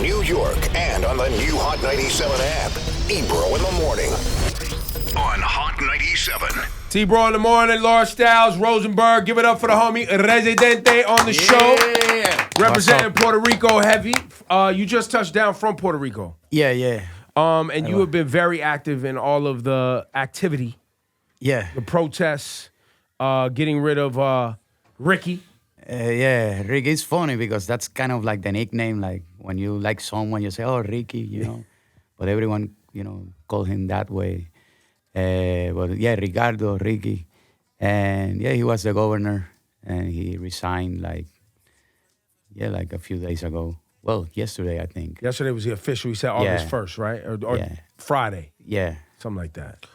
New York, and on the new Hot 97 app. Ebro in the morning on Hot 97. T-Bro in the morning, Laura Styles, Rosenberg. Give it up for the homie Residente on the show. Representing Puerto Rico heavy. You just touched down from Puerto Rico. Yeah. And you have been very active in all of the activity. Yeah. The protests, getting rid of Ricky. Yeah, Ricky is funny because that's kind of like the nickname. Like when you like someone, you say, "Oh, Ricky," you know. But everyone, call him that way. But yeah, Ricardo, Ricky, and yeah, he was the governor, and he resigned like a few days ago. Well, yesterday I think. Yesterday was the official. He said August 1st, right? Or Friday. Yeah, something like that.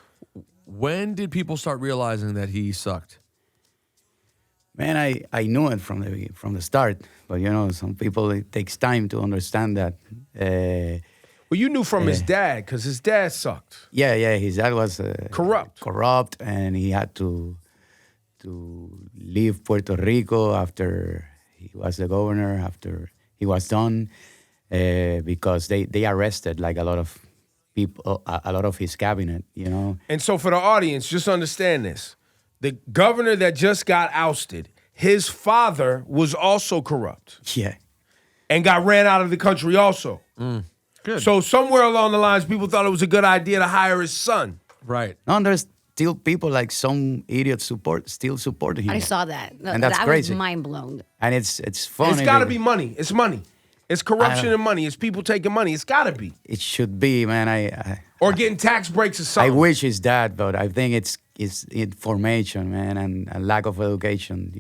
When did people start realizing that he sucked? Man, I knew it from the start, but some people, it takes time to understand that. Well, you knew from his dad because his dad sucked. Yeah, his dad was corrupt, and he had to leave Puerto Rico after he was the governor. After he was done, because they arrested like a lot of people, a lot of his cabinet, And so for the audience, just understand this. The governor that just got ousted, his father was also corrupt. Yeah. And got ran out of the country also. Good. So somewhere along the lines, people thought it was a good idea to hire his son. Right. No, there's still people like some idiots still support him. I saw that. And that's that crazy. was mind blown. And it's funny. It's got to be money. It's money. It's corruption and money. It's people taking money. It's got to be. It should be, man. Or getting tax breaks or something. I wish it's that, but I think it's information, man, and a lack of education,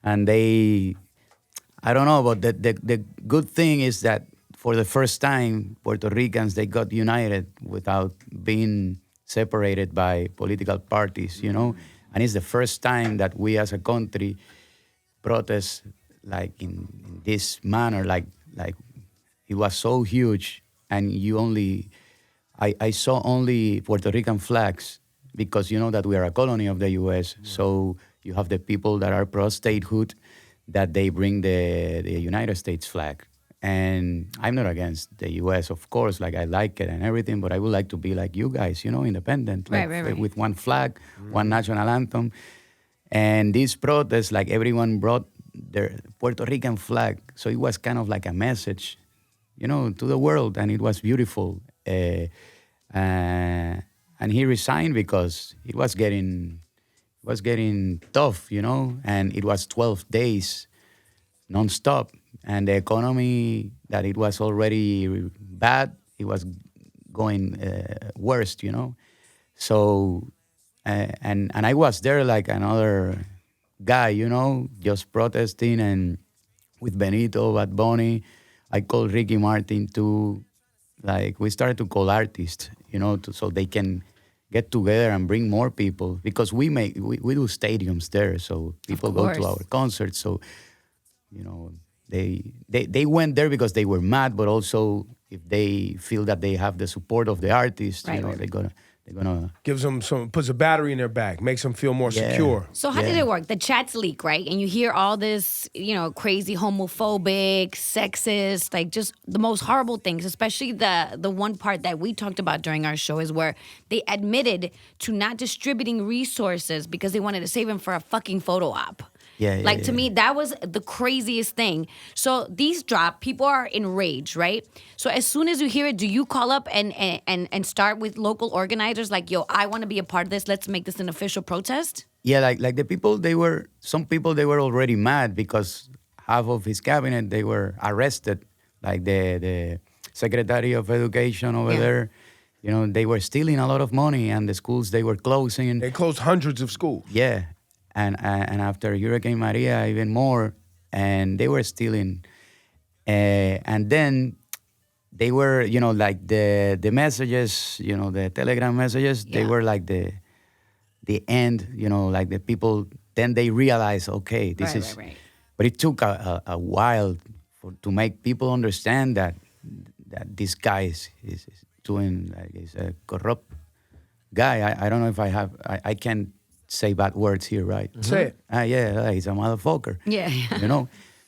And I don't know, but the good thing is that for the first time, Puerto Ricans, they got united without being separated by political parties, And it's the first time that we as a country protest like in this manner, like it was so huge, and I saw only Puerto Rican flags because that we are a colony of the U.S. So you have the people that are pro-statehood that they bring the United States flag. And I'm not against the U.S., of course, like I like it and everything, but I would like to be like you guys, independent, like, right. with one flag, one national anthem. And these protests, like everyone brought their Puerto Rican flag. So it was kind of like a message, to the world, and it was beautiful. And he resigned because it was getting tough, and it was 12 days nonstop. And the economy, that it was already bad, it was going worse, So, and I was there like another guy, just protesting, and with Benito, Bad Bunny. I called Ricky Martin too. Like, we started to call artists, so they can get together and bring more people, because we do stadiums there, so people go to our concerts. So, they went there because they were mad, but also if they feel that they have the support of the artist, they're gonna gives them puts a battery in their back, makes them feel more secure. So how did it work? The chats leak, right? And you hear all this, crazy homophobic, sexist, like just the most horrible things, especially the one part that we talked about during our show is where they admitted to not distributing resources because they wanted to save them for a fucking photo op. To me, that was the craziest thing. So these drop, people are enraged, right? So as soon as you hear it, do you call up and start with local organizers like, yo, I want to be a part of this. Let's make this an official protest? Yeah, like the people, some people, they were already mad because half of his cabinet, they were arrested. Like the Secretary of Education over there, they were stealing a lot of money, and the schools, they were closing. They closed hundreds of schools. Yeah. And after Hurricane Maria, even more, and they were stealing. And then they were, like the messages, the Telegram messages, they were like the end, like the people, then they realized, okay, this is. Right. But it took a while to make people understand that this guy is doing, like, is a corrupt guy. I don't know if I can say bad words here, right? Say it. He's a motherfucker. Yeah.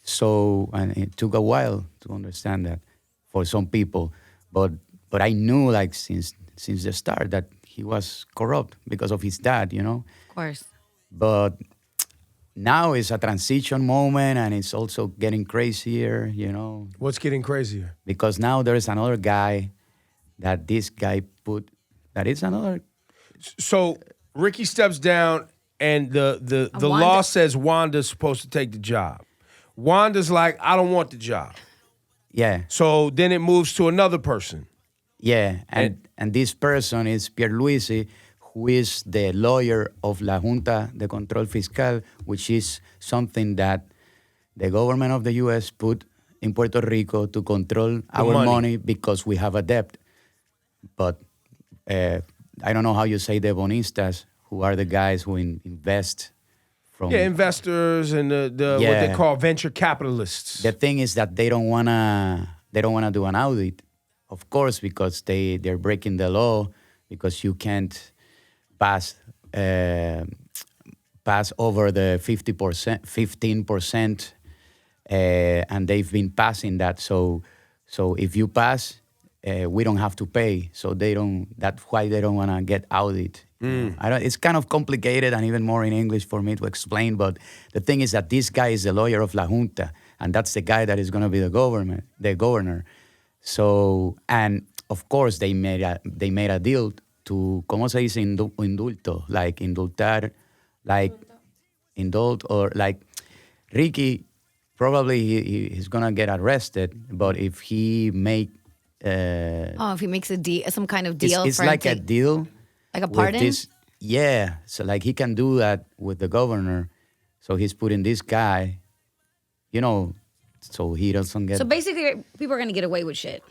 So, and it took a while to understand that. for some people, but I knew like since the start that he was corrupt because of his dad, you know. Of course. But now it's a transition moment, and it's also getting crazier, you know, What's getting crazier? because now there is another guy that this guy put. That is another. So Ricky steps down, and the Wanda- law says Wanda's supposed to take the job. Wanda's like, I don't want the job. Yeah, So then it moves to another person. yeah, and this person is Pierluisi, who is the lawyer of La Junta de Control Fiscal, which is something that the government of the U.S. put in Puerto Rico to control our money because we have a debt. But I don't know how you say the bonistas, who are the guys who invest from. Yeah, investors and the what they Yeah. call venture capitalists. The thing is that they don't wanna do an audit, of course, because they're breaking the law, because you can't pass over the 15%, and they've been passing that. So if you pass, we don't have to pay. So they don't. That's why they don't wanna get audit. It's kind of complicated and even more in English for me to explain. But the thing is that this guy is the lawyer of La Junta, and that's the guy that is going to be the governor. So, and of course they made a deal to, ¿cómo se dice indulto? Like indultar, like indult, or like Ricky. Probably he's going to get arrested, but if he make if he makes a deal, some kind of deal, it's for him like a deal. like a with pardon. Yeah, so like he can do that with the governor. So he's putting this guy, you know, so he doesn't get. So basically, people are gonna get away with shit.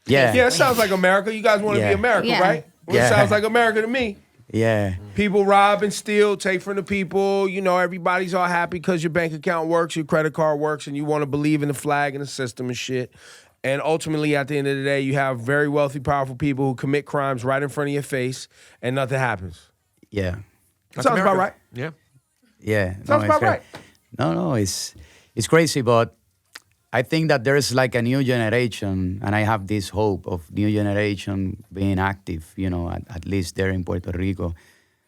yeah, Yeah, it sounds like America. You guys want to Yeah. be America, Yeah. right? Well, Yeah. It sounds like America to me. yeah, People rob and steal, take from the people. You know, everybody's all happy because your bank account works, your credit card works, and you want to believe in the flag and the system and shit. And ultimately, at the end of the day, you have very wealthy, powerful people who commit crimes right in front of your face, and nothing happens. yeah, Sounds about right. Yeah. yeah. Sounds about it's right. No, it's crazy, but I think that there's like a new generation, and I have this hope of new generation being active. You know, at least there in Puerto Rico.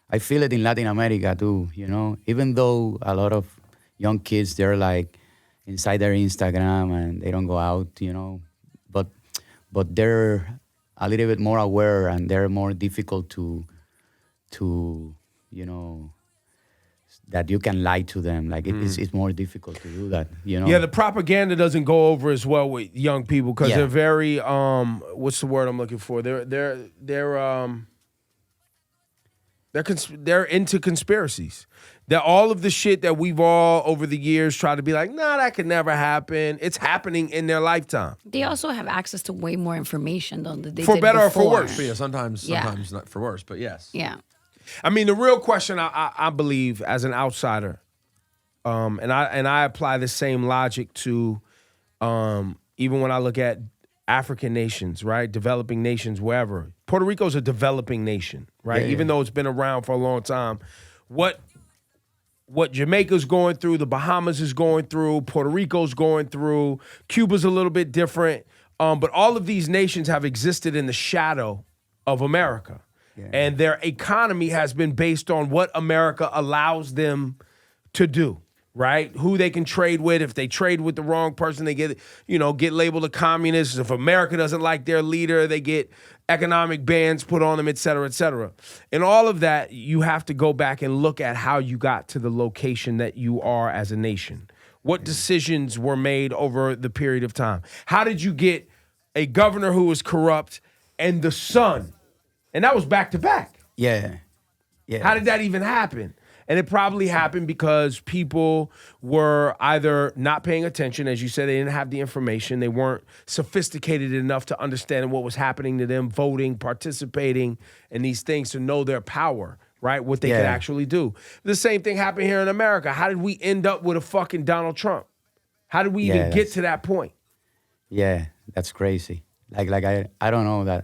I feel it in Latin America too. You know, even though a lot of young kids they're like inside their Instagram and they don't go out. You know, but they're a little bit more aware and they're more difficult to you know, that you can lie to them. Like it's more difficult to do that, you know. Yeah, the propaganda doesn't go over as well with young people because Yeah. they're very what's the word I'm looking for? They're into conspiracies. That all of the shit that we've all over the years tried to be like, nah, that could never happen. It's happening in their lifetime. They also have access to way more information than they For did better or for before. worse. But yeah, sometimes Yeah. not for worse, but yes. Yeah. I mean, the real question I believe as an outsider, and I apply the same logic to even when I look at African nations, right? Developing nations, wherever. Puerto Rico's a developing nation, right? Yeah, Even though it's been around for a long time. What Jamaica's going through, the Bahamas is going through, Puerto Rico's going through, Cuba's a little bit different. But all of these nations have existed in the shadow of America. Yeah. And their economy has been based on what America allows them to do, right? Who they can trade with. If they trade with the wrong person, they get labeled a communist. If America doesn't like their leader, they get economic bans put on them, et cetera, et cetera. And all of that, you have to go back and look at how you got to the location that you are as a nation. What decisions were made over the period of time? How did you get a governor who was corrupt and the son? And that was back to back. Yeah. How did that even happen? And it probably happened because people were either not paying attention, as you said, they didn't have the information, they weren't sophisticated enough to understand what was happening to them, voting, participating in these things to know their power, right? What they could actually do. The same thing happened here in America. How did we end up with a fucking Donald Trump? How did we even get to that point? Yeah, that's crazy. Like I don't know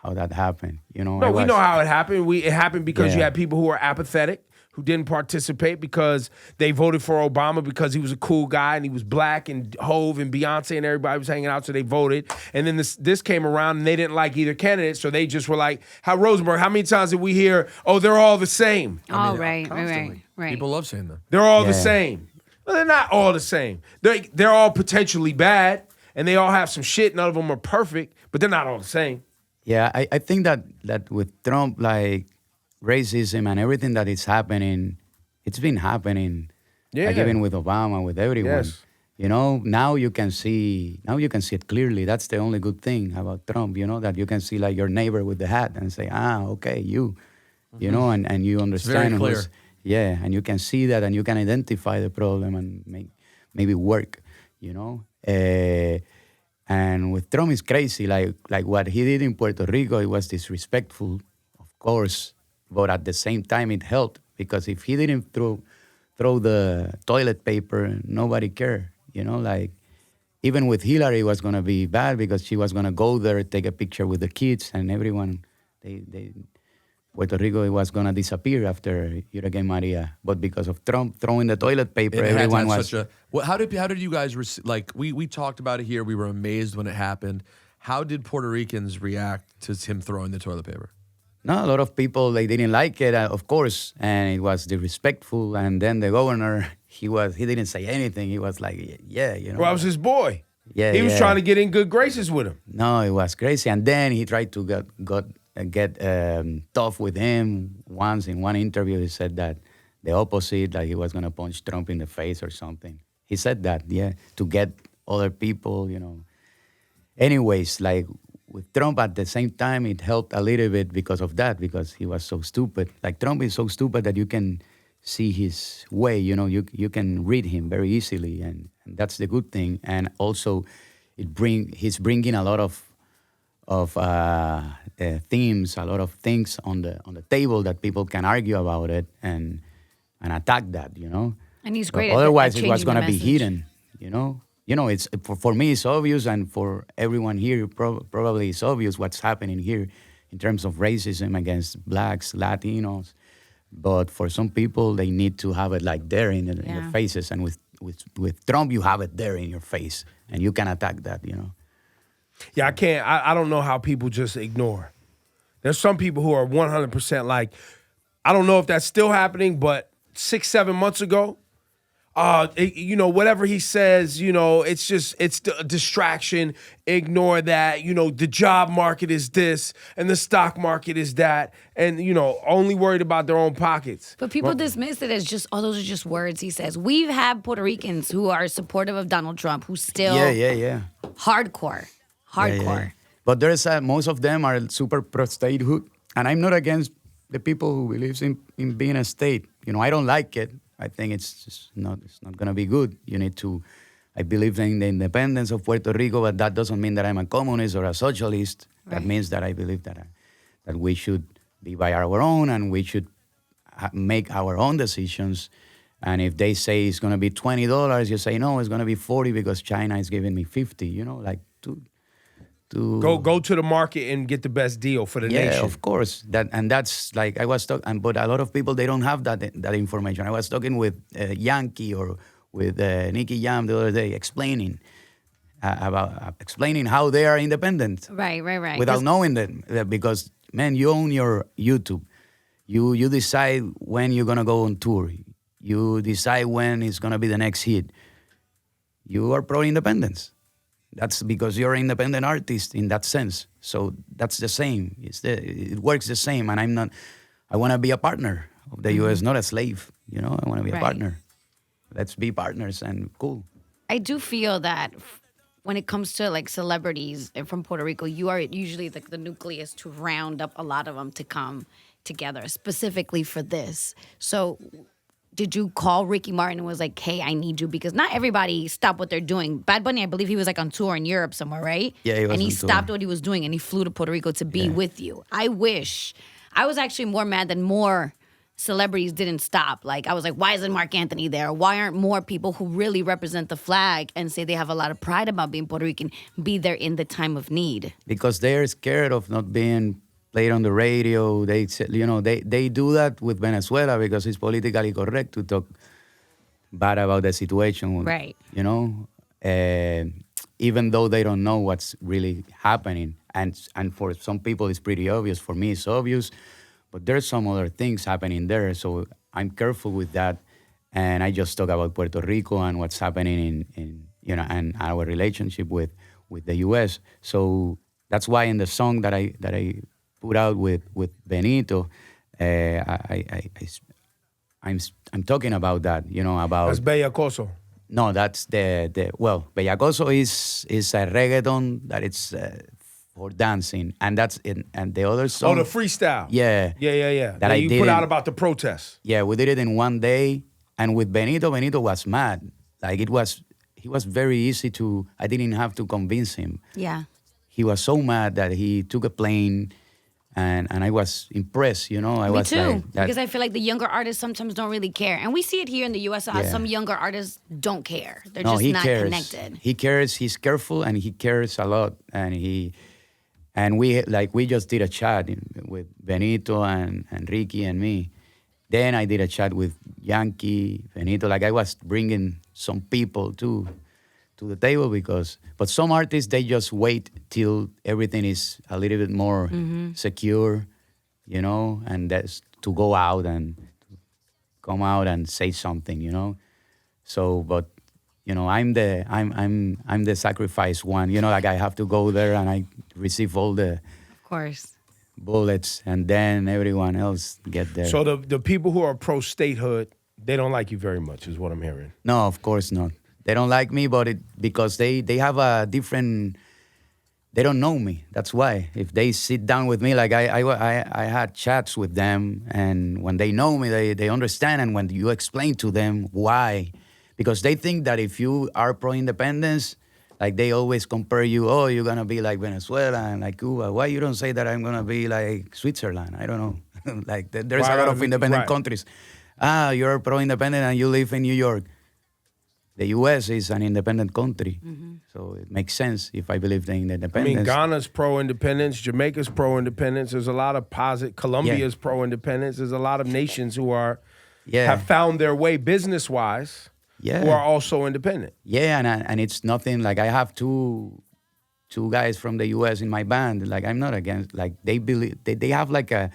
how that happened. You know. No, we know how it happened. It happened because you Yeah. had people who were apathetic, who didn't participate because they voted for Obama because he was a cool guy and he was black, and Hove and Beyonce and everybody was hanging out, so they voted. And then this came around and they didn't like either candidate, so they just were like, Rosenberg, how many times did we hear, oh, they're all the same? Right. People love saying that. They're all the same. Well, they're not all the same. They're all potentially bad, and they all have some shit. None of them are perfect, but they're not all the same. Yeah, I think that with Trump, like racism and everything that is happening, it's been happening. Yeah. Like even with Obama, with everyone. Yes. You know, now you can see it clearly. That's the only good thing about Trump, you know, that you can see like your neighbor with the hat and say, okay, you know, and you understand. It's very clear. Yeah, and you can see that and you can identify the problem and maybe work, you know. And with Trump, it's crazy. Like what he did in Puerto Rico, it was disrespectful, of course, but at the same time, it helped because if he didn't throw the toilet paper, nobody cared. You know, like even with Hillary, it was gonna be bad because she was gonna go there, take a picture with the kids, and everyone. Puerto Rico, it was gonna disappear after Hurricane Maria, but because of Trump throwing the toilet paper, everyone was. How did you guys like? We talked about it here. We were amazed when it happened. How did Puerto Ricans react to him throwing the toilet paper? No, a lot of people they didn't like it, of course, and it was disrespectful. And then the governor, he didn't say anything. He was like, yeah, you know. Well, I was his boy. Yeah, he was trying to get in good graces with him. No, it was crazy. And then he tried to get tough with him. Once in one interview, he said that the opposite, like he was going to punch Trump in the face or something. He said that, yeah, to get other people, you know. Anyways, like with Trump at the same time, it helped a little bit because of that, because he was so stupid. Like Trump is so stupid that you can see his way, you know, you can read him very easily, and that's the good thing. And also, he's bringing a lot of themes, a lot of things on the table that people can argue about it and attack that, you know. And he's great. Otherwise, at it was going to be message. hidden, you know. You know, it's for me it's obvious, and for everyone here probably it's obvious what's happening here in terms of racism against blacks, Latinos. But for some people, they need to have it like there in their faces, and with Trump, you have it there in your face, and you can attack that, you know. Yeah, I can't. I don't know how people just ignore. There's some people who are 100% like, I don't know if that's still happening, but 6-7 months ago, you know, whatever he says, you know, it's a distraction. Ignore that. You know, the job market is this and the stock market is that. And, you know, only worried about their own pockets. But people dismiss it as just, those are just words he says. We've had Puerto Ricans who are supportive of Donald Trump who still hardcore. Yeah. But there's most of them are super pro-statehood, and I'm not against the people who believes in being a state. You know, I don't like it. I think it's not going to be good. I believe in the independence of Puerto Rico, but that doesn't mean that I'm a communist or a socialist. Right. That means that I believe that we should be by our own, and we should make our own decisions. And if they say it's going to be $20, you say, no, it's going to be 40 because China is giving me 50, you know, like to go to the market and get the best deal for the nation. Yeah, of course. That's like I was talking, but a lot of people they don't have that information. I was talking with Yankee or with Nicky Jam the other day, explaining how they are independent. Right. Without knowing that, because man, you own your YouTube. You decide when you're gonna go on tour. You decide when it's gonna be the next hit. You are pro-independence. That's because you're an independent artist in that sense. So that's the same. It works the same. And I want to be a partner of the U.S., not a slave. You know, I want to be a partner. Let's be partners and cool. I do feel that when it comes to like celebrities from Puerto Rico, you are usually the nucleus to round up a lot of them to come together specifically for this. So did you call Ricky Martin and was like, hey, I need you? Because not everybody stopped what they're doing. Bad Bunny, I believe he was like on tour in Europe somewhere, right? Yeah, he was and he on stopped tour. what he was doing and he flew to Puerto Rico to be with you. I was actually more mad that more celebrities didn't stop. Like, I was like, why isn't Mark Anthony there? Why aren't more people who really represent the flag and say they have a lot of pride about being Puerto Rican be there in the time of need? Because they're scared of not being play it on the radio. They say, they do that with Venezuela because it's politically correct to talk bad about the situation. Right. Even though they don't know what's really happening. And for some people, it's pretty obvious. For me, it's obvious. But there's some other things happening there. So I'm careful with that. And I just talk about Puerto Rico and what's happening in and our relationship with the U.S. So that's why in the song that I put out with Benito, I'm talking about that, about... That's Bellacoso. No, that's Bellacoso is a reggaeton that it's for dancing, and that's and the other song. Oh, the freestyle. Yeah. That you put out about the protests. Yeah, we did it in one day, and with Benito was mad. Like he was very easy to. I didn't have to convince him. Yeah. He was so mad that he took a plane. And I was impressed, Me was too, like that, because I feel like the younger artists sometimes don't really care, and we see it here in the U.S. Yeah. Some younger artists don't care; they're no, just he not cares. connected. He cares. He's careful, and he cares a lot. And we just did a chat with Benito and Ricky and me. Then I did a chat with Yankee, Benito. Like I was bringing some people too to the table but some artists, they just wait till everything is a little bit more secure, and that's to go out and come out and say something, So, but I'm the sacrificed one, like I have to go there and I receive all the Of course. bullets, and then everyone else get there. So the people who are pro statehood, they don't like you very much, is what I'm hearing. No, of course not. They don't like me, because they have a different. They don't know me. That's why. If they sit down with me, like I had chats with them, and when they know me, they understand. And when you explain to them why, because they think that if you are pro-independence, like they always compare you. Oh, you're gonna be like Venezuela and like Cuba. Why you don't say that I'm gonna be like Switzerland? I don't know. Like there's a lot of independent countries. You're pro-independent and you live in New York. The U.S. is an independent country, so it makes sense if I believe in independence. Ghana's pro-independence, Jamaica's pro-independence. There's a lot of Colombia's pro-independence. There's a lot of nations who have found their way business-wise, who are also independent. Yeah, and it's nothing like I have two guys from the U.S. in my band. Like I'm not against. Like they believe they have like a,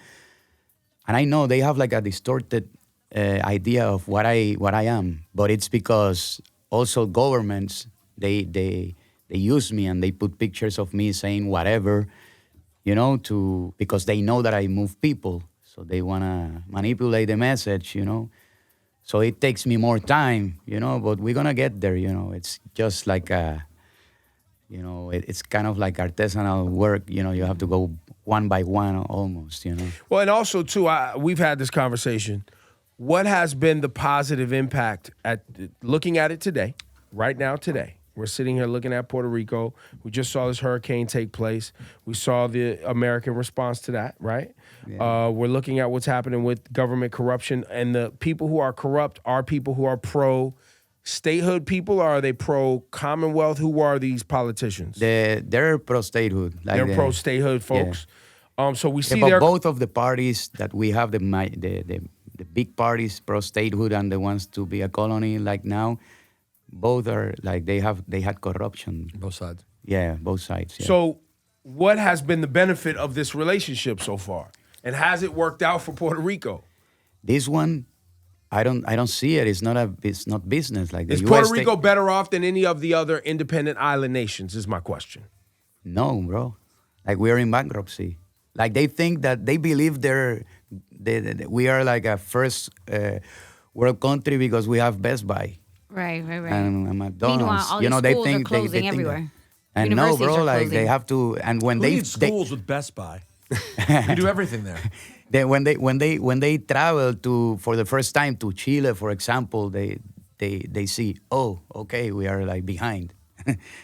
and I know they have like a distorted idea of what I am, but it's because also governments they use me and they put pictures of me saying whatever, because they know that I move people, so they wanna manipulate the message, So it takes me more time, but we're gonna get there, It's just like it's kind of like artisanal work, You have to go one by one almost, Well, and also too, we've had this conversation. What has been the positive impact at looking at it today, right now today? We're sitting here looking at Puerto Rico. We just saw this hurricane take place. We saw the American response to that, right? Yeah. We're looking at what's happening with government corruption. And the people who are corrupt are people who are pro-statehood people, or are they pro-Commonwealth? Who are these politicians? They're pro-statehood. Like they're pro-statehood folks. Yeah. So we see both of the parties that we have, the big parties, pro-statehood, and the ones to be a colony like now, both are like they had corruption. Both sides. Yeah, both sides. Yeah. So what has been the benefit of this relationship so far? And has it worked out for Puerto Rico? This one, I don't see it. It's not business. Like the is Puerto Rico better off than any of the other independent island nations, is my question. No, bro. Like we're in bankruptcy. Like they think that they believe we are like a first world country because we have Best Buy. Right. And McDonald's. Meanwhile, all these schools are closing everywhere. And no, bro, like they have to. And when Who needs schools with Best Buy? You do everything there. Then when they travel for the first time to Chile, for example, they see, oh, okay, we are like behind.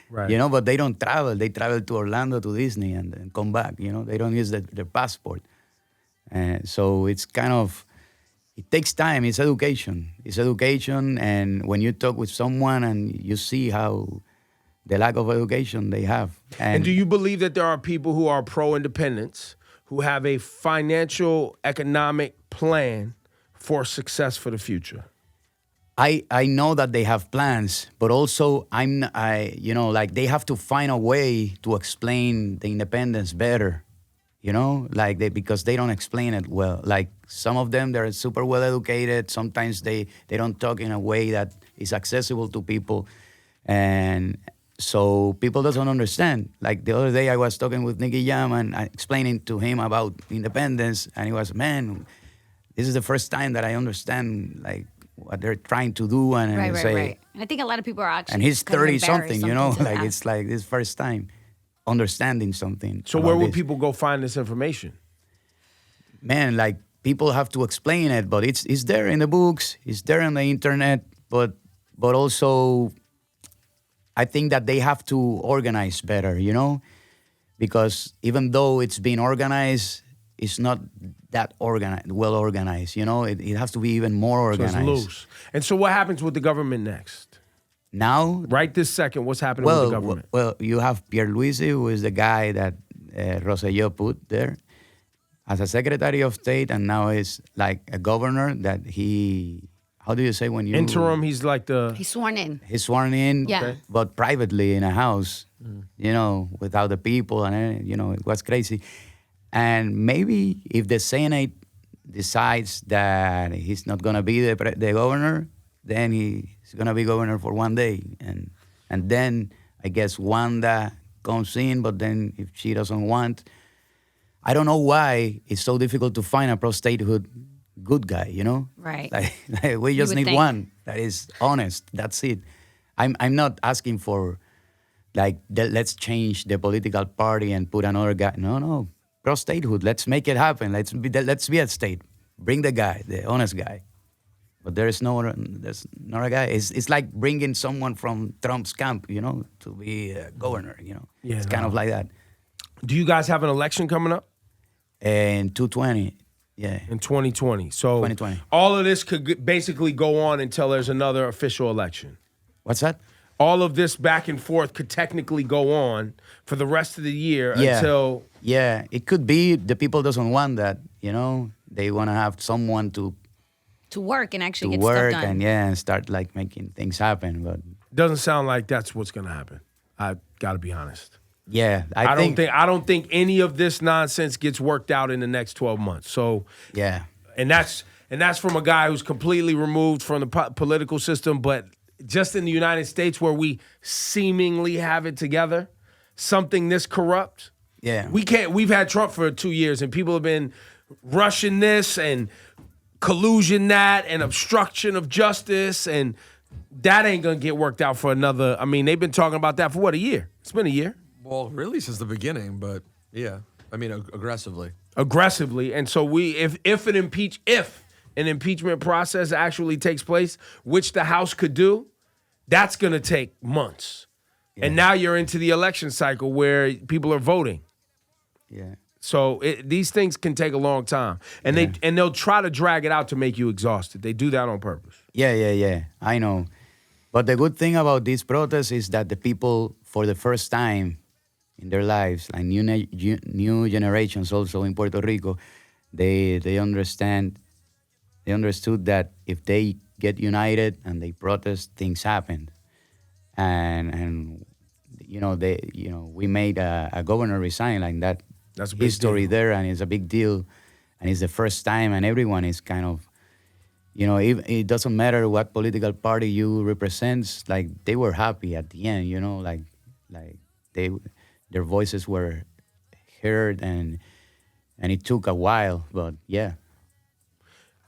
Right. But they don't travel. They travel to Orlando, to Disney, and come back. They don't use their passport. So it's kind of, it takes time. It's education. And when you talk with someone and you see how the lack of education they have. And do you believe that there are people who are pro-independence who have a financial, economic plan for success for the future? I know that they have plans, but also like they have to find a way to explain the independence better, like because they don't explain it well. Like some of them, they're super well educated. Sometimes they don't talk in a way that is accessible to people, and so people doesn't understand. Like the other day, I was talking with Nicky Jam and explaining to him about independence, and he was, man, this is the first time that I understand like what they're trying to do, and Right. And I think a lot of people are actually. and he's kind of 30 something, embarrassed like sometimes. it's like this first time understanding something. So about where would this. people go find this information? Man, like people have to explain it, but it's there in the books, it's there on the internet, but also I think that they have to organize better, because even though it's been organized, it's not that well organized, it has to be even more So organized. it's loose. And so what happens with the government next? Now, Right this second, what's happening with the government? Well, you have Pierluisi, who is the guy that Roselló put there as a Secretary of State, and now is like a governor that how do you say when you... Interim, he's like the... He's sworn in. He's sworn in, Yeah. Okay. but privately in a house, without the people, and it was crazy. And maybe if the Senate decides that he's not going to be the governor, then he's going to be governor for one day. And then I guess Wanda comes in, but then if she doesn't want, I don't know why it's so difficult to find a pro-statehood good guy, Right. Like, we just would need think. one that is honest. That's it. I'm not asking for, like, let's change the political party and put another guy. No. Pro-statehood. Let's make it happen. Let's be at state. Bring the guy, the honest guy. But there's not a guy. It's like bringing someone from Trump's camp, to be a governor. Yeah, it's kind of like that. Do you guys have an election coming up? And 220, yeah. In 2020. So 2020. all of this could basically go on until there's another official election. What's that? All of this back and forth could technically go on for the rest of the year until... Yeah, it could be the people doesn't want that, They want to have someone to work and actually get work stuff done. and start like making things happen. But Doesn't sound like that's what's going to happen. I got to be honest. yeah, I don't think any of this nonsense gets worked out in the next 12 months. So yeah. and that's from a guy who's completely removed from the political system, but just in the United States where we seemingly have it together, something this corrupt. Yeah. We've had Trump for 2 years and people have been rushing this and collusion that and obstruction of justice, and that ain't gonna get worked out for another. I mean, they've been talking about that for what, a year? It's been a year. Well, really since the beginning, but yeah. I mean, aggressively. And so if an impeachment process actually takes place, which the House could do, that's going to take months. Yeah. And now you're into the election cycle where people are voting. Yeah. So these things can take a long time, and they'll try to drag it out to make you exhausted. They do that on purpose. Yeah. I know. But the good thing about this protest is that the people, for the first time in their lives, like new generations also in Puerto Rico, they understood that if they get united and they protest, things happen. And we made a governor resign like that. That's a big history deal. there, and it's a big deal, and it's the first time, and everyone is kind of, it doesn't matter what political party you represent, like they were happy at the end, like their voices were heard, and it took a while, but yeah.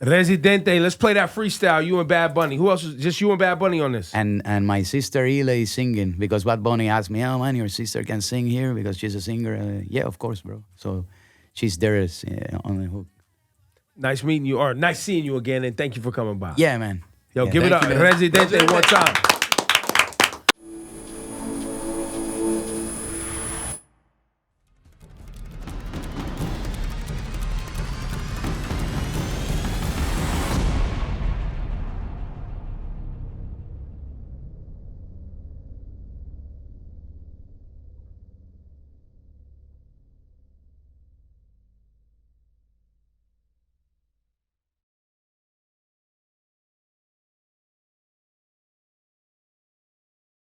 Residente, let's play that freestyle, you and Bad Bunny. Who else? Just you and Bad Bunny on this. And my sister Ile is singing, because Bad Bunny asked me, oh man, your sister can sing here because she's a singer. Yeah, of course, bro. So she's there on the hook. Nice meeting you, or nice seeing you again, and thank you for coming by. Yeah, man. Yo, Yeah, give it thank up. you, man. Residente one time.